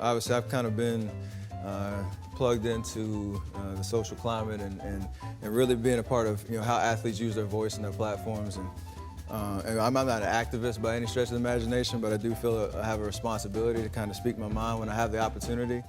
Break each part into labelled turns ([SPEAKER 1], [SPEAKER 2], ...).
[SPEAKER 1] Obviously, I've kind of been plugged into the social climate and really being a part of how athletes use their voice and their platforms. And I'm not an activist by any stretch of the imagination, but I do feel I have a responsibility to kind of speak my mind when I have the opportunity.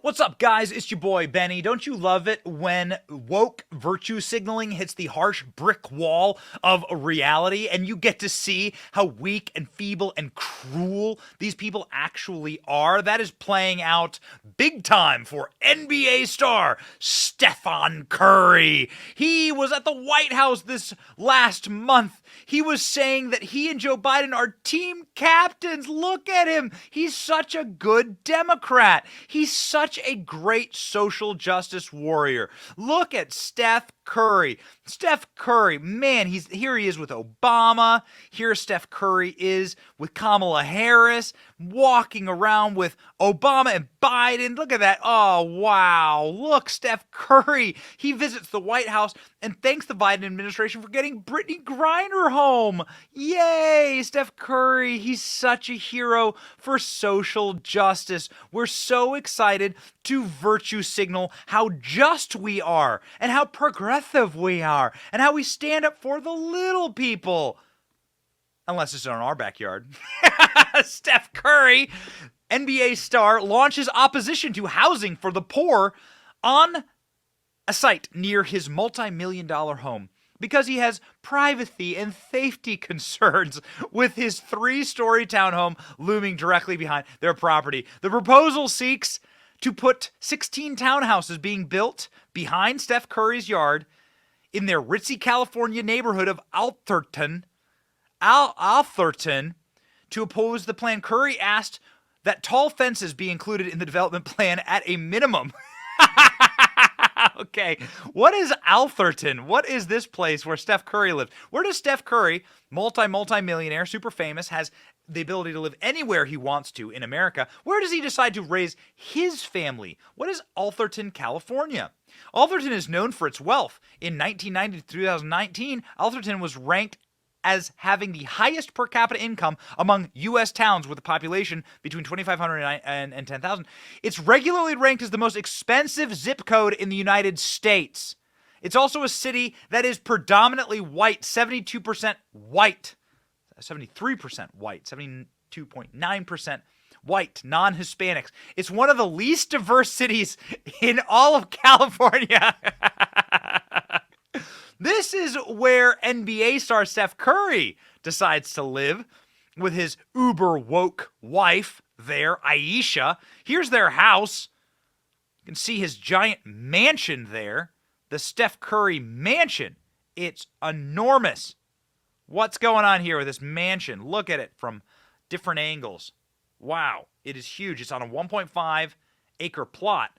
[SPEAKER 2] What's up, guys? It's your boy, Benny. Don't you love it when woke virtue signaling hits the harsh brick wall of reality and you get to see how weak and feeble and cruel these people actually are? That is playing out big time for NBA star Stephen Curry. He was at the White House this last month. He was saying that he and Joe Biden are team captains. Look at him. He's such a good Democrat. He's such a great social justice warrior. Look at Steph Curry. Steph Curry, man, here he is with Obama. Here Steph Curry is with Kamala Harris, walking around with Obama and Biden. Look at that. Oh, wow. Look, Steph Curry. He visits the White House and thanks the Biden administration for getting Brittany Griner home. Yay, Steph Curry. He's such a hero for social justice. We're so excited to virtue signal how just we are and how progressive we are and how we stand up for the little people. Unless it's in our backyard. Steph Curry, NBA star, launches opposition to housing for the poor on a site near his multi-million-dollar home because he has privacy and safety concerns with his 3-story townhome looming directly behind their property. The proposal seeks to put 16 townhouses being built behind Steph Curry's yard in their ritzy California neighborhood of Atherton. To oppose the plan, Curry asked that tall fences be included in the development plan at a minimum. Okay, what is Atherton? What is this place where Steph Curry lives? Where does Steph Curry, multi-millionaire, super famous, has the ability to live anywhere he wants to in America? Where does he decide to raise his family? What is Atherton, California? Atherton is known for its wealth. In 1990 to 2019, Atherton was ranked as having the highest per capita income among U.S. towns with a population between 2,500 and 10,000. It's regularly ranked as the most expensive zip code in the United States. It's also a city that is predominantly white, 72% white, 73% white, 72.9% white, non-Hispanics. It's one of the least diverse cities in all of California. This is where NBA star Steph Curry decides to live with his uber woke wife there, Aisha. Here's their house. You can see his giant mansion there, the Steph Curry mansion. It's enormous. What's going on here with this mansion? Look at it from different angles. Wow, it is huge. It's on a 1.5 acre plot.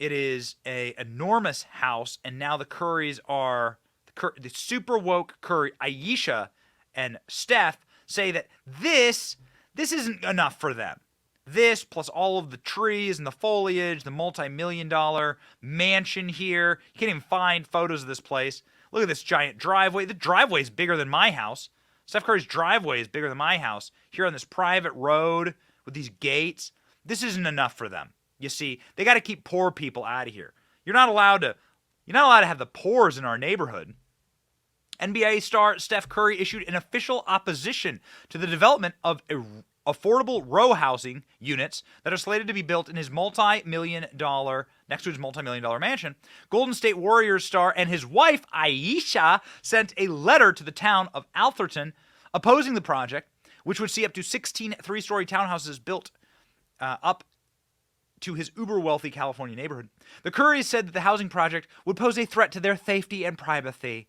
[SPEAKER 2] It is an enormous house, and now the Currys are the super woke Curry, Aisha and Steph, say that this isn't enough for them. This plus all of the trees and the foliage, the multi-million-dollar mansion here. You can't even find photos of this place. Look at this giant driveway. The driveway is bigger than my house. Steph Curry's driveway is bigger than my house. Here on this private road with these gates. This isn't enough for them. You see, they got to keep poor people out of here. You're not allowed to have the poors in our neighborhood. NBA star Steph Curry issued an official opposition to the development of affordable row housing units that are slated to be built in his next to his multi-million-dollar mansion. Golden State Warriors star and his wife Aisha sent a letter to the town of Atherton opposing the project, which would see up to 16 3-story townhouses built up to his uber-wealthy California neighborhood. The Currys said that the housing project would pose a threat to their safety and privacy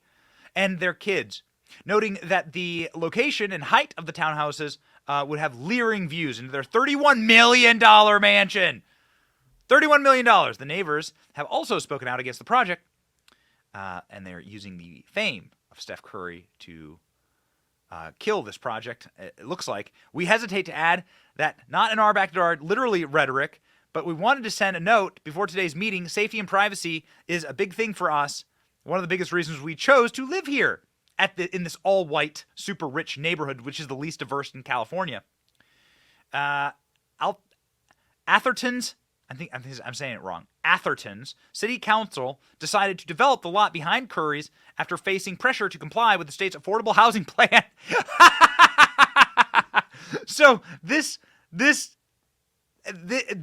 [SPEAKER 2] and their kids, noting that the location and height of the townhouses would have leering views into their $31 million mansion. $31 million. The neighbors have also spoken out against the project, and they're using the fame of Steph Curry to kill this project, it looks like. We hesitate to add that not in our backyard, literally rhetoric, but we wanted to send a note before today's meeting. Safety and privacy is a big thing for us. One of the biggest reasons we chose to live here. in this all-white, super rich neighborhood, which is the least diverse in California. Atherton's, I'm saying it wrong. Atherton's City Council decided to develop the lot behind Curry's after facing pressure to comply with the state's affordable housing plan. So the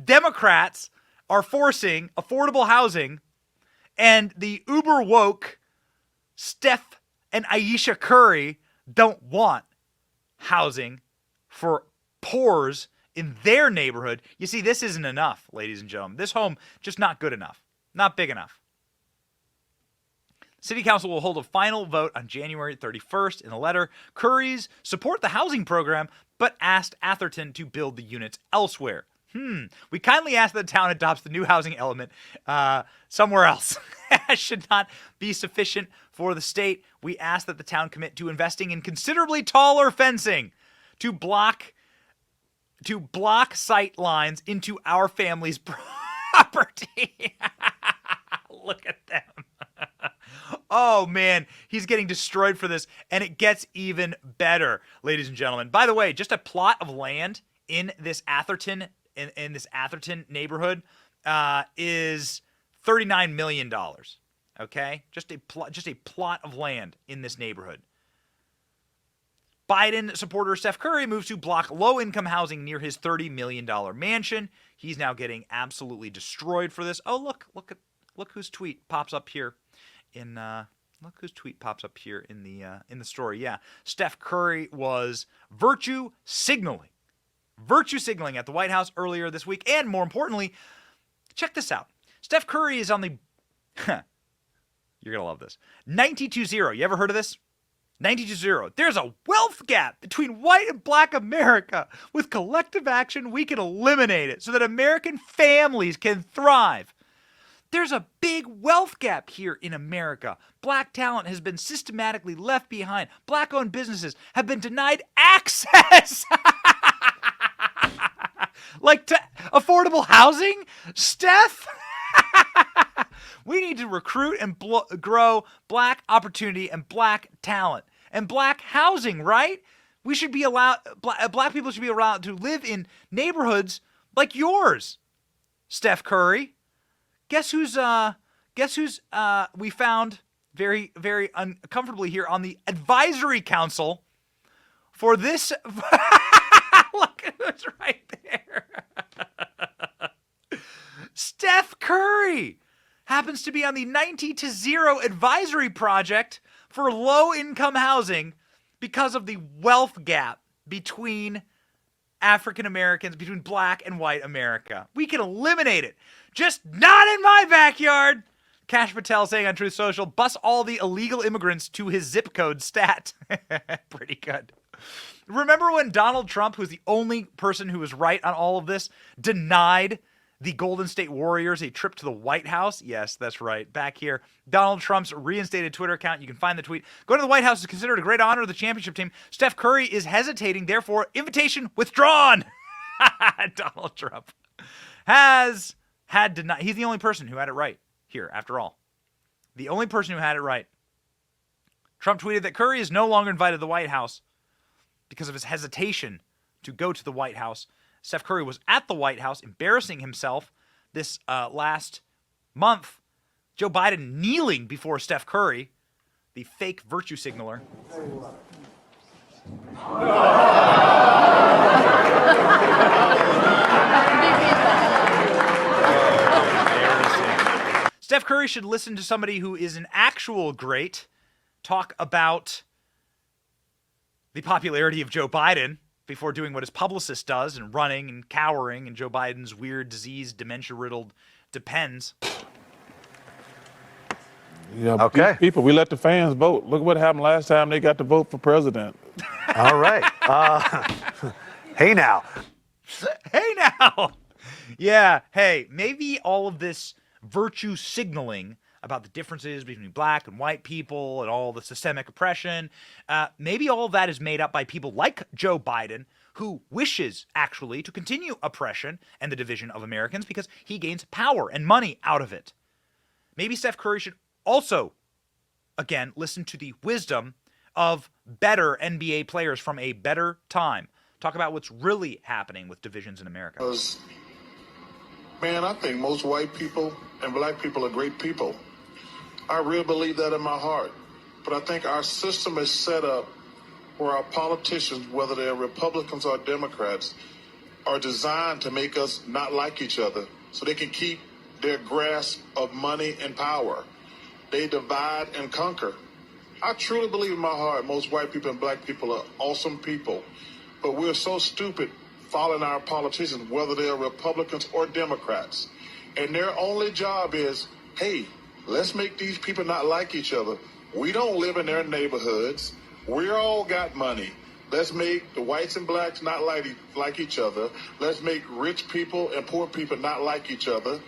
[SPEAKER 2] Democrats are forcing affordable housing, and the uber woke Steph and Ayesha Curry don't want housing for poors in their neighborhood. You see, this isn't enough, ladies and gentlemen. This home just not good enough, not big enough. City Council will hold a final vote on January 31st. In a letter, Curry's support the housing program, but asked Atherton to build the units elsewhere. We kindly ask that the town adopts the new housing element somewhere else. Should not be sufficient for the state. We ask that the town commit to investing in considerably taller fencing to block sight lines into our family's property. Look at them. Oh, man, he's getting destroyed for this, and it gets even better, ladies and gentlemen. By the way, just a plot of land in this Atherton neighborhood is $39 million. Okay, just a plot of land in this neighborhood. Biden supporter Steph Curry moves to block low-income housing near his $30 million mansion. He's now getting absolutely destroyed for this. Oh, look whose tweet pops up here in the story. Yeah, Steph Curry was virtue signaling at the White House earlier this week, and more importantly, check this out. Steph Curry is on the you're gonna love this 92-0. You ever heard of this? 92-0. There's a wealth gap between white and black America. With collective action, we can eliminate it so that American families can thrive. There's a big wealth gap here in America. Black talent has been systematically left behind. Black-owned businesses have been denied access. Like to affordable housing, Steph? We need to recruit and grow black opportunity and black talent and black housing, right? We should be allowed, black people should be allowed to live in neighborhoods like yours, Steph Curry. Guess who's we found very, very uncomfortably here on the advisory council for this. Look who's right there. Steph Curry happens to be on the 90-0 advisory project for low-income housing because of the wealth gap between African Americans, between black and white America. We can eliminate it. Just not in my backyard. Kash Patel saying on Truth Social, bus all the illegal immigrants to his zip code stat. Pretty good. Remember when Donald Trump, who's the only person who was right on all of this, denied the Golden State Warriors a trip to the White House? Yes, that's right. Back here, Donald Trump's reinstated Twitter account. You can find the tweet. Going to the White House is considered a great honor of the championship team. Steph Curry is hesitating, therefore, invitation withdrawn. Donald Trump has had denied. He's the only person who had it right here, after all. The only person who had it right. Trump tweeted that Curry is no longer invited to the White House because of his hesitation to go to the White House. Steph Curry was at the White House embarrassing himself this last month. Joe Biden kneeling before Steph Curry, the fake virtue signaler. Steph Curry should listen to somebody who is an actual great talk about the popularity of Joe Biden before doing what his publicist does and running and cowering in Joe Biden's weird, diseased, dementia-riddled depends.
[SPEAKER 3] Yeah,
[SPEAKER 4] okay.
[SPEAKER 3] People, we let the fans vote. Look what happened last time they got to vote for president.
[SPEAKER 4] All right. Hey now.
[SPEAKER 2] Hey now. Yeah, hey, maybe all of this virtue signaling about the differences between black and white people and all the systemic oppression, maybe all of that is made up by people like Joe Biden, who wishes actually to continue oppression and the division of Americans because he gains power and money out of it. Maybe Steph Curry should also, again, listen to the wisdom of better NBA players from a better time. Talk about what's really happening with divisions in America.
[SPEAKER 5] Man, I think most white people and black people are great people. I really believe that in my heart. But I think our system is set up where our politicians, whether they're Republicans or Democrats, are designed to make us not like each other so they can keep their grasp of money and power. They divide and conquer. I truly believe in my heart most white people and black people are awesome people, but we're so stupid following our politicians, whether they're Republicans or Democrats. And their only job is, hey, let's make these people not like each other. We don't live in their neighborhoods. We all got money. Let's make the whites and blacks not like each other. Let's make rich people and poor people not like each other.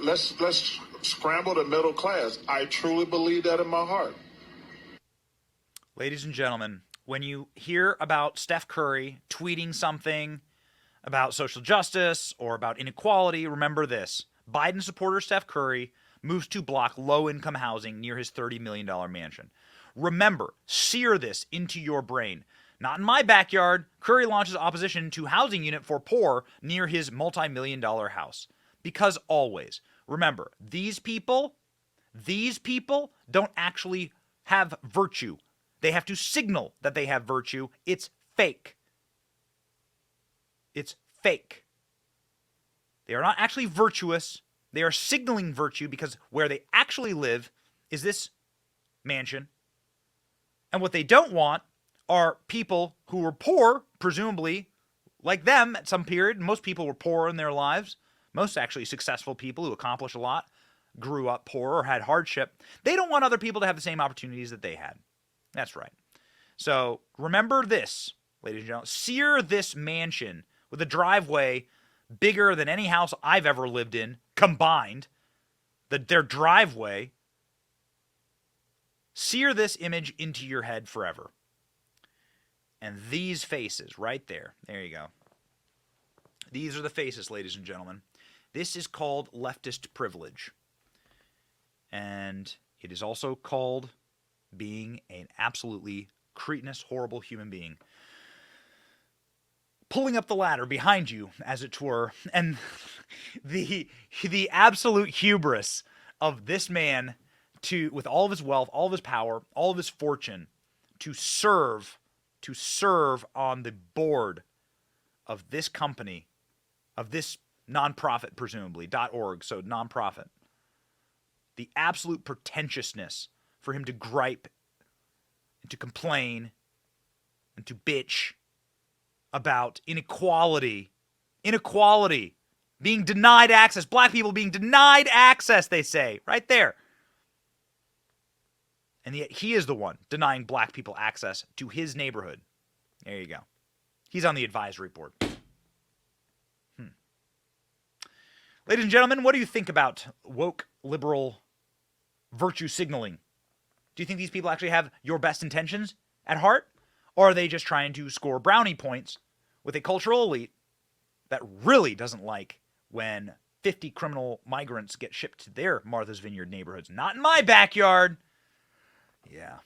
[SPEAKER 5] Let's scramble the middle class. I truly believe that in my heart.
[SPEAKER 2] Ladies and gentlemen, when you hear about Steph Curry tweeting something about social justice or about inequality, remember this. Biden supporter Steph Curry moves to block low-income housing near his $30 million mansion. Remember, sear this into your brain. Not in my backyard. Curry launches opposition to housing unit for poor near his multi-million-dollar house. Because always, remember, these people don't actually have virtue. They have to signal that they have virtue. It's fake. It's fake. They are not actually virtuous. They are signaling virtue because where they actually live is this mansion. And what they don't want are people who were poor, presumably, like them at some period. Most people were poor in their lives. Most actually successful people who accomplished a lot grew up poor or had hardship. They don't want other people to have the same opportunities that they had. That's right. So remember this, ladies and gentlemen. Sear this mansion with a driveway bigger than any house I've ever lived in combined. Their driveway. Sear this image into your head forever. And these faces right there. There you go. These are the faces, ladies and gentlemen. This is called leftist privilege. And it is also called being an absolutely cretinous, horrible human being. Pulling up the ladder behind you, as it were, and the absolute hubris of this man with all of his wealth, all of his power, all of his fortune, to serve on the board of this company, of this nonprofit, presumably, .org, so nonprofit. The absolute pretentiousness for him to gripe and to complain and to bitch about inequality, being denied access, black people being denied access, they say, right there. And yet he is the one denying black people access to his neighborhood. There you go. He's on the advisory board. Ladies and gentlemen, what do you think about woke liberal virtue signaling? Do you think these people actually have your best intentions at heart? Or are they just trying to score brownie points with a cultural elite that really doesn't like when 50 criminal migrants get shipped to their Martha's Vineyard neighborhoods? Not in my backyard. Yeah.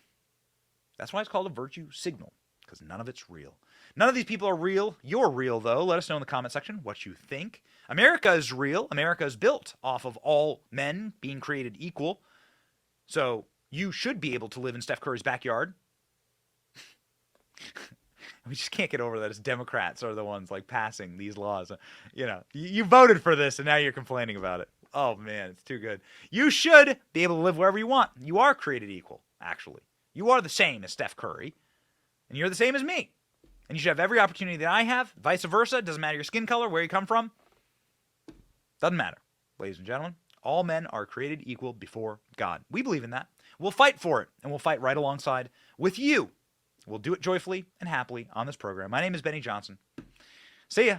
[SPEAKER 2] That's why it's called a virtue signal, because none of it's real. None of these people are real. You're real, though. Let us know in the comment section what you think. America is real. America is built off of all men being created equal. So you should be able to live in Steph Curry's backyard. We just can't get over that as Democrats are the ones like passing these laws. You know, you voted for this and now you're complaining about it. Oh man, it's too good. You should be able to live wherever you want. You are created equal, actually. You are the same as Steph Curry, and you're the same as me. And you should have every opportunity that I have, vice versa. It doesn't matter your skin color, where you come from. Doesn't matter. Ladies and gentlemen, all men are created equal before God. We believe in that. We'll fight for it, and we'll fight right alongside with you. We'll do it joyfully and happily on this program. My name is Benny Johnson. See ya.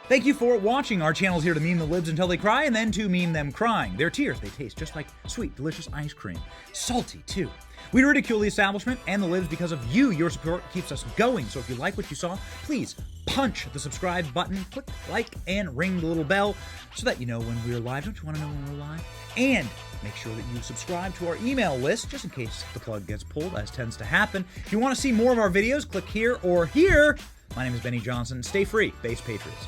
[SPEAKER 2] Thank you for watching. Our channel is here to meme the libs until they cry and then to meme them crying. Their tears, they taste just like sweet, delicious ice cream. Salty, too. We ridicule the establishment and the libs because of you. Your support keeps us going. So if you like what you saw, please punch the subscribe button, click like, and ring the little bell so that you know when we're live. Don't you want to know when we're live? And Make sure that you subscribe to our email list just in case the plug gets pulled, as tends to happen. If you want to see more of our videos, click here or here. My name is Benny Johnson. Stay free, Base Patriots.